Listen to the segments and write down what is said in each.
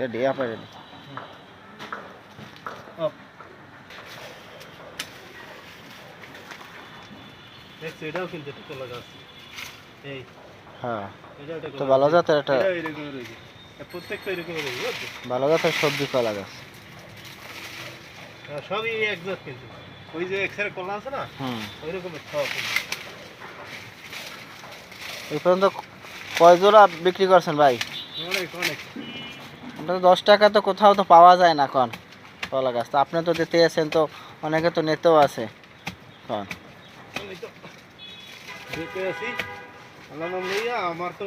Ready আপনি ready দেখছি এটাও কিন্তু একটা কলা গাছ এই হ্যাঁ এটা একটা তো ভালো জাতের একটা এটা এরকম রয়েছে প্রত্যেকটা এরকম রয়েছে বুঝছো ভালো জাতের সবজি কলা গাছ সবই এক জাত কিন্তু ওই যে এক্সরে কলা আছে না ওই রকমের সব এই পর্যন্ত কয় জোড়া বিক্রি করছেন ভাই? অনেক অনেক ওটা তো 10 টাকা তো কোথাও তো পাওয়া যায় না এখন কলা গাছ, তো আপনি তো দিতে আছেন, তো অনেকে তো নিতেও আছে এখন। আমি তো দেখতে আছি আল্লাহ নাম লইয়া আমার তো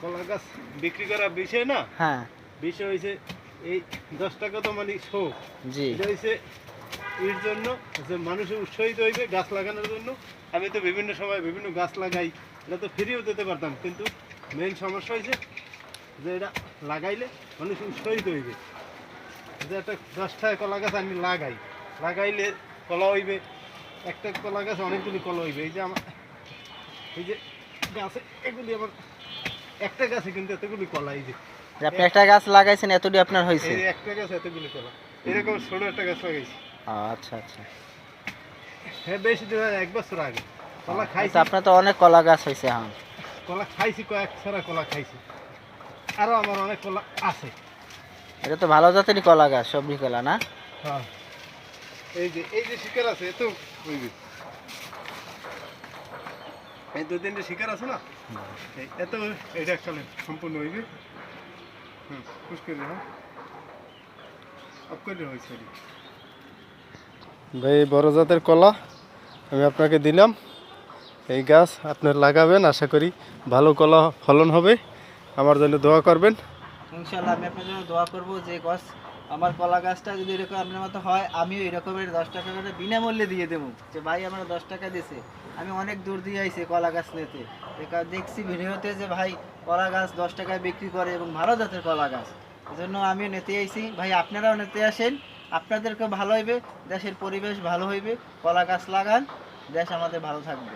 কলা গাছ বিক্রি করা বিষয় না হ্যাঁ বিষয় হয়েছে এই 10 টাকা তো মানে শোক জি এটা হয়েছে এর জন্য যে মানুষের উৎসাহিত হইবে গাছ লাগানোর জন্য। আমি তো বিভিন্ন সময় বিভিন্ন গাছ লাগাই, এটা তো ফ্রিও দিতে পারতাম, কিন্তু মেইন সমস্যা হয়েছে যে এটা লাগাইলে মানুষ উৎসাহিত হইবে যে একটা 10 টাকা কলা গাছ আমি লাগাইলে কলা হইবে, একটা কলা গাছ অনেকগুলি কলা হইবে। এই যে আমার এই যে গাছে এগুলি আমার একটা গাছে কিন্তু এতগুলি কলা, এই যে যে আপনি একটা গাছ লাগাইছেন এতটি আপনার হয়েছে? এই একটা গাছ এতগুলি কলা, এরকম ছোট একটা গাছ লাগাইছি। আচ্ছা আচ্ছা হ্যাঁ বেশি দিন হয়, 1 বছর আগে কলা খাইছি। তো আপনার তো অনেক কলা গাছ হয়েছে এখন। কলা খাইছি, কয়েক ছাড়া কলা খাইছি, আরো আমার অনেক কলা আছে। এটা তো ভালো জাতেরই কলা গাছ, সবজি কলা না? হ্যাঁ এই যে শিকার আছে এত হইবে, এই 2-3টে শিকার আছে না এত, এটা এককালে সম্পূর্ণ হইবে। খুশ করে হ্যাঁ আপ করে হয়েছে ভাই। বড় জাতের কলা আমি আপনাকে দিলাম, এই গাছ আপনার লাগাবেন, আশা করি ভালো কলা ফলন হবে। আমার জন্য দোয়া করবেন। ইনশাআল্লাহ আমি আপনার জন্য দোয়া করব যে গাছ আমার কলা গাছটা যদি এরকম আপনার মতো হয়, আমিও এরকমের 10 টাকা করে বিনামূল্যে দিয়ে দেবো, যে ভাই আমার 10 টাকা দিয়েছে। আমি অনেক দূর দিয়ে আইছি কলা গাছ নিতে, দেখছি ভিডিওতে যে ভাই কলা গাছ 10 টাকায় বিক্রি করে এবং ভালো জাতের কলা গাছ, এজন্য আমিও নিতে আইছি। ভাই আপনারাও নিতে আসেন, আপনাদেরকে ভালো হইবে, দেশের পরিবেশ ভালো হইবে। কলা গাছ লাগান, দেশ আমাদের ভালো থাকবে।